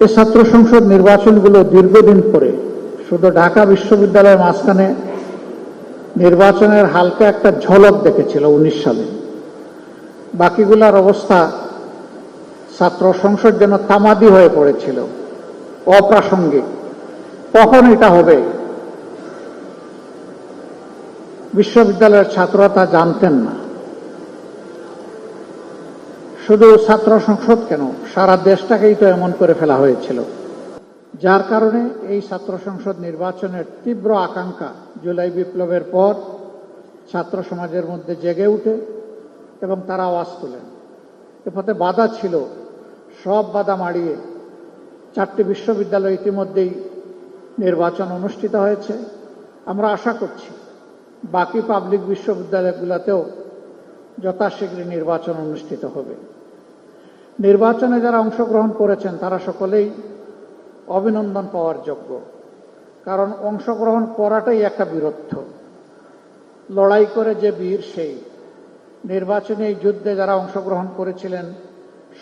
এই ছাত্র সংসদ নির্বাচনগুলো দীর্ঘদিন পরে শুধু ঢাকা বিশ্ববিদ্যালয়ের মাঝখানে নির্বাচনের হালকা একটা ঝলক দেখেছিল 19 সালে। বাকিগুলার অবস্থা ছাত্র সংসদ যেন তামাদি হয়ে পড়েছিল, অপ্রাসঙ্গিক। কখন এটা হবে বিশ্ববিদ্যালয়ের ছাত্ররা তা জানতেন না। শুধু ছাত্র সংসদ কেন, সারা দেশটাকেই তো এমন করে ফেলা হয়েছিল। যার কারণে এই ছাত্র সংসদ নির্বাচনের তীব্র আকাঙ্ক্ষা জুলাই বিপ্লবের পর ছাত্র সমাজের মধ্যে জেগে উঠে এবং তারা আওয়াজ তোলেন। এ পথে বাধা ছিল, সব বাধা মাড়িয়ে 4টি বিশ্ববিদ্যালয় ইতিমধ্যেই নির্বাচন অনুষ্ঠিত হয়েছে। আমরা আশা করছি বাকি পাবলিক বিশ্ববিদ্যালয়গুলোতেও যথাশীঘ্র নির্বাচন অনুষ্ঠিত হবে। নির্বাচনে যারা অংশগ্রহণ করেছেন তারা সকলেই অভিনন্দন পাওয়ার যোগ্য, কারণ অংশগ্রহণ করাটাই একটা বীরত্ব। লড়াই করে যে বীর সেই। নির্বাচনী এই যুদ্ধে যারা অংশগ্রহণ করেছিলেন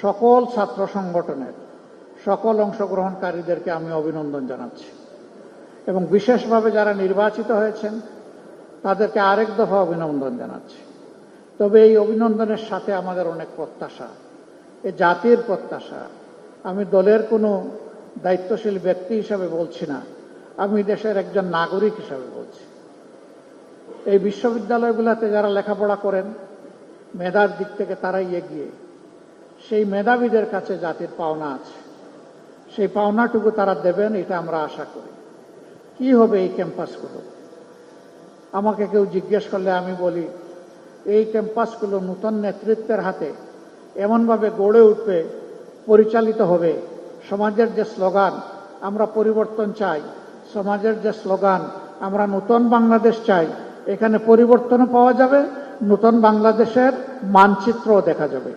সকল ছাত্র সংগঠনের সকল অংশগ্রহণকারীদেরকে আমি অভিনন্দন জানাচ্ছি, এবং বিশেষভাবে যারা নির্বাচিত হয়েছেন তাদেরকে আরেক দফা অভিনন্দন জানাচ্ছি। তবে এই অভিনন্দনের সাথে আমাদের অনেক প্রত্যাশা, এ জাতির প্রত্যাশা। আমি দলের কোনো দায়িত্বশীল ব্যক্তি হিসাবে বলছি না, আমি দেশের একজন নাগরিক হিসাবে বলছি। এই বিশ্ববিদ্যালয়গুলোতে যারা লেখাপড়া করেন মেধার দিক থেকে তারাই এগিয়ে, সেই মেধাবীদের কাছে জাতির পাওনা আছে। সেই পাওনাটুকু তারা দেবেন, এটা আমরা আশা করি। কি হবে এই ক্যাম্পাসগুলো? আমাকে কেউ জিজ্ঞেস করলে আমি বলি, এই ক্যাম্পাসগুলো নূতন নেতৃত্বের হাতে এমনভাবে গড়ে উঠবে, পরিচালিত হবে। সমাজের যে স্লোগান আমরা পরিবর্তন চাই, সমাজের যে স্লোগান আমরা নূতন বাংলাদেশ চাই, এখানে পরিবর্তনও পাওয়া যাবে, নূতন বাংলাদেশের মানচিত্রও দেখা যাবে।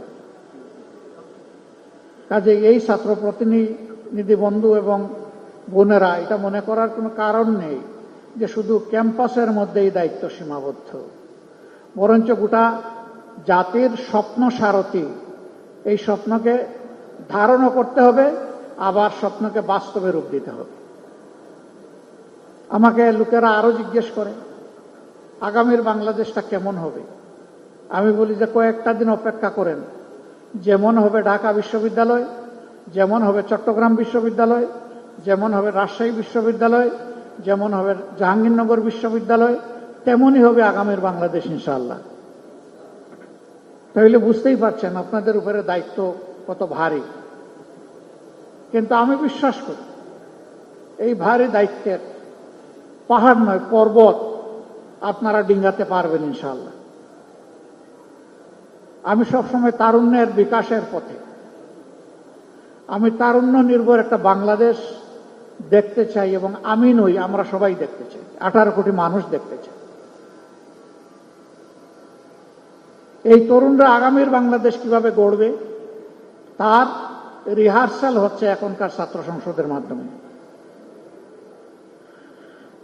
কাজে এই ছাত্র প্রতিনিধি বন্ধু এবং বোনেরা, এটা মনে করার কোনো কারণ নেই যে শুধু ক্যাম্পাসের মধ্যেই দায়িত্ব সীমাবদ্ধ, বরঞ্চ গোটা জাতির স্বপ্ন সারথি। এই স্বপ্নকে ধারণও করতে হবে, আবার স্বপ্নকে বাস্তবে রূপ দিতে হবে। আমাকে লোকেরা আরো জিজ্ঞেস করে আগামীর বাংলাদেশটা কেমন হবে। আমি বলি যে কয়েকটা দিন অপেক্ষা করেন, যেমন হবে ঢাকা বিশ্ববিদ্যালয়, যেমন হবে চট্টগ্রাম বিশ্ববিদ্যালয়, যেমন হবে রাজশাহী বিশ্ববিদ্যালয়, যেমন হবে জাহাঙ্গীরনগর বিশ্ববিদ্যালয়, তেমনই হবে আগামীর বাংলাদেশ ইনশাআল্লাহ। তাহলে বুঝতেই পারছেন আপনাদের উপরে দায়িত্ব কত ভারী। কিন্তু আমি বিশ্বাস করি এই ভারী দায়িত্বের পাহাড় নয়, পর্বত আপনারা ডিঙ্গাতে পারবেন ইনশাআল্লাহ। আমি সবসময় তারুণ্যের বিকাশের পথে, আমি তারুণ্য নির্ভর একটা বাংলাদেশ দেখতে চাই, এবং আমি নই, আমরা সবাই দেখতে চাই, 18 কোটি মানুষ দেখতে চাই। এই তরুণরা আগামীর বাংলাদেশ কিভাবে গড়বে তার রিহার্সাল হচ্ছে এখনকার ছাত্র সংসদের মাধ্যমে।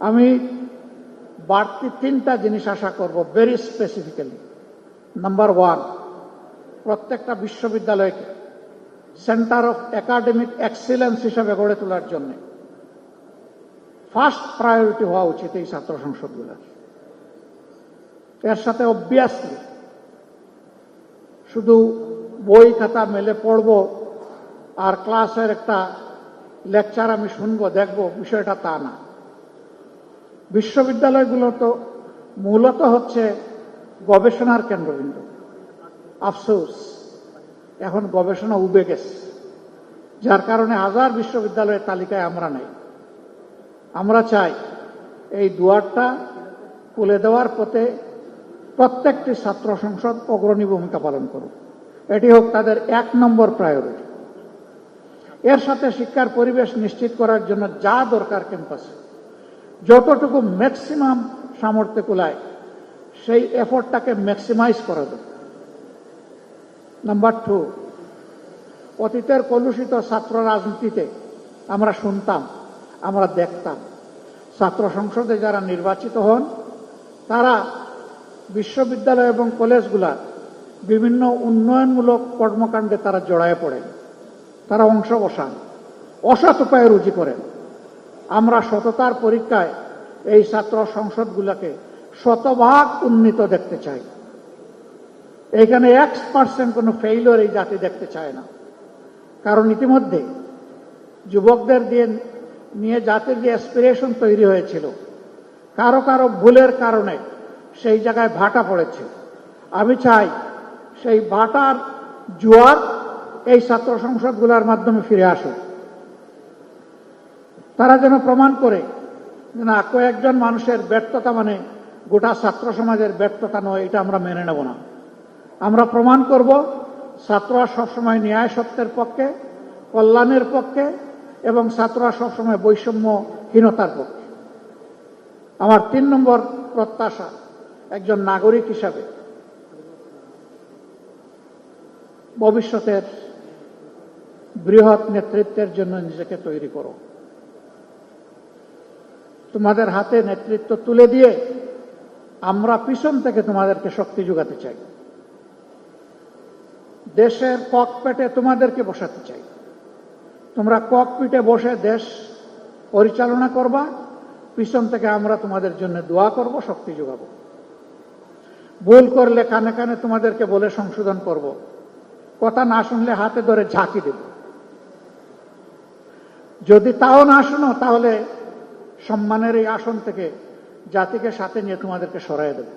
আমি বাড়তি 3টা জিনিস আশা করব ভেরি স্পেসিফিক্যালি। নাম্বার 1, প্রত্যেকটা বিশ্ববিদ্যালয়কে সেন্টার অফ একাডেমিক এক্সিলেন্স হিসেবে গড়ে তোলার জন্য ফার্স্ট প্রায়োরিটি হওয়া উচিত এই ছাত্র সংসদগুলোর। এর সাথে অবভিয়াসলি শুধু বই খাতা মেলে পড়ব আর ক্লাসের একটা লেকচার আমি শুনবো দেখব, বিষয়টা তা না। বিশ্ববিদ্যালয়গুলো তো মূলত হচ্ছে গবেষণার কেন্দ্রবিন্দু। আফসোস এখন গবেষণা উবে গেছে, যার কারণে হাজার বিশ্ববিদ্যালয়ের তালিকায় আমরা নেই। আমরা চাই এই দুয়ারটা খুলে দেওয়ার পথে প্রত্যেকটি ছাত্র সংসদ অগ্রণী ভূমিকা পালন করুক। এটি হোক তাদের 1 নম্বর প্রায়োরিটি। এর সাথে শিক্ষার পরিবেশ নিশ্চিত করার জন্য যা দরকার ক্যাম্পাসে, যতটুকু ম্যাক্সিমাম সামর্থ্য কুলায় সেই এফোর্টটাকে ম্যাক্সিমাইজ করা দরকার। নাম্বার 2, অতীতের কলুষিত ছাত্র রাজনীতিতে আমরা শুনতাম, আমরা দেখতাম ছাত্র সংসদে যারা নির্বাচিত হন তারা বিশ্ববিদ্যালয় এবং কলেজগুলার বিভিন্ন উন্নয়নমূলক কর্মকাণ্ডে তারা জড়ায় পড়েন, তারা অংশ বসান, অসৎ উপায়ে রুজি করেন। আমরা সততার পরীক্ষায় এই ছাত্র সংসদগুলোকে শতভাগ উন্নীত দেখতে চাই। এখানে 1% কোনো ফেইলিওর এই জাতি দেখতে চায় না। কারণ ইতিমধ্যে যুবকদের নিয়ে জাতির যে অ্যাসপিরেশন তৈরি হয়েছিল, কারো কারো ভুলের কারণে সেই জায়গায় ভাটা পড়েছে। আমি চাই সেই ভাটার জোয়ার এই ছাত্র সংসদগুলোর মাধ্যমে ফিরে আসুক। তারা যেন প্রমাণ করে যে না, কয়েকজন মানুষের ব্যর্থতা মানে গোটা ছাত্র সমাজের ব্যর্থতা নয়, এটা আমরা মেনে নেব না। আমরা প্রমাণ করব ছাত্ররা সবসময় ন্যায় সত্যের পক্ষে, কল্যাণের পক্ষে, এবং ছাত্ররা সবসময় বৈষম্যহীনতার পক্ষে। আমার 3 নম্বর প্রত্যাশা, একজন নাগরিক হিসাবে ভবিষ্যতের বৃহৎ নেতৃত্বের জন্য নিজেকে তৈরি করো। তোমাদের হাতে নেতৃত্ব তুলে দিয়ে আমরা পিছন থেকে তোমাদেরকে শক্তি যোগাতে চাই। দেশের ককপিটে তোমাদেরকে বসাতে চাই। তোমরা ককপিটে বসে দেশ পরিচালনা করবা, পিছন থেকে আমরা তোমাদের জন্য দোয়া করব, শক্তি যোগাবো। ভুল করলে কানে কানে তোমাদেরকে বলে সংশোধন করব, কথা না শুনলে হাতে ধরে ঝাঁকি দেব। যদি তাও না শুনো তাহলে সম্মানের এই আসন থেকে জাতিকে সাথে নিয়ে তোমাদেরকে সরাই দেব,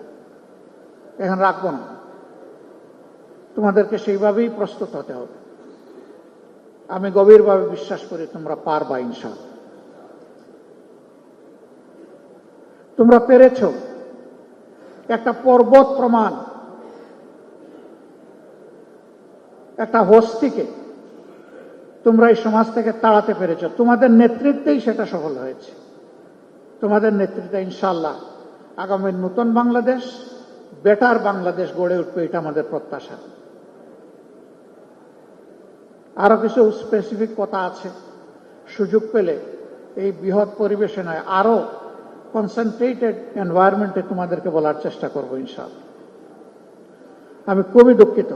এখানে রাখবো না। তোমাদেরকে সেইভাবেই প্রস্তুত হতে হবে। আমি গভীরভাবে বিশ্বাস করি তোমরা পারবা ইনশাআল্লাহ। তোমরা পেরেছ। একটা পর্বত প্রমাণ, একটা হস্তিকে তোমরা এই সমাজ থেকে তাড়াতে পেরেছ। তোমাদের নেতৃত্বেই সেটা সফল হয়েছে। তোমাদের নেতৃত্বে ইনশাআল্লাহ আগামী নতুন বাংলাদেশ, বেটার বাংলাদেশ গড়ে উঠবে, এটা আমাদের প্রত্যাশা। আরো কিছু স্পেসিফিক কথা আছে, সুযোগ পেলে এই বৃহৎ পরিবেশে নয়, আরো কনসেন্ট্রেটেড এনভায়রনমেন্টে তোমাদেরকে বলার চেষ্টা করব ইনশাআল্লাহ। আমি খুবই দুঃখিত,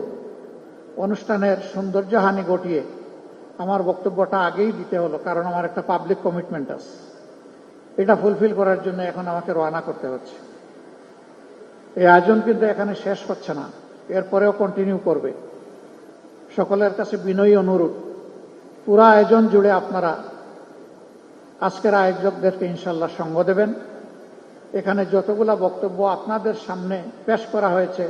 অনুষ্ঠানের সৌন্দর্যহানি ঘটিয়ে আমার বক্তব্যটা আগেই দিতে হলো, কারণ আমার একটা পাবলিক কমিটমেন্ট আছে। এটা ফুলফিল করার জন্য এখন আমাকে রওনা করতে হচ্ছে। এই আয়োজন কিন্তু এখানে শেষ হচ্ছে না, এরপরেও কন্টিনিউ করবে। সকলের কাছে বিনয়ী অনুরোধ, পুরা আয়োজন জুড়ে আপনারা আজকের আয়োজকদেরকে ইনশাআল্লাহ সঙ্গ দেবেন। এখানে যতগুলা বক্তব্য আপনাদের সামনে পেশ করা হয়েছে,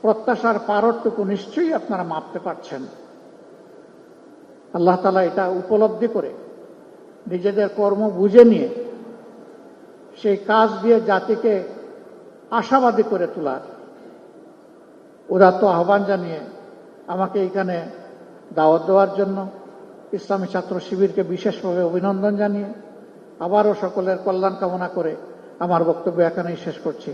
প্রত্যাশার পারটুকু নিশ্চয়ই আপনারা মাপতে পারছেন। আল্লাহ তাআলা এটা উপলব্ধি করে নিজেদের কর্ম বুঝে নিয়ে সেই কাজ দিয়ে জাতিকে আশাবাদী করে তোলার উদাত্ত আহ্বান জানিয়ে আমাকে এখানে দাওয়াত দেওয়ার জন্য ইসলামী ছাত্র শিবিরকে বিশেষভাবে অভিনন্দন জানিয়ে আবারও সকলের কল্যাণ কামনা করে আমার বক্তব্য এখানেই শেষ করছি।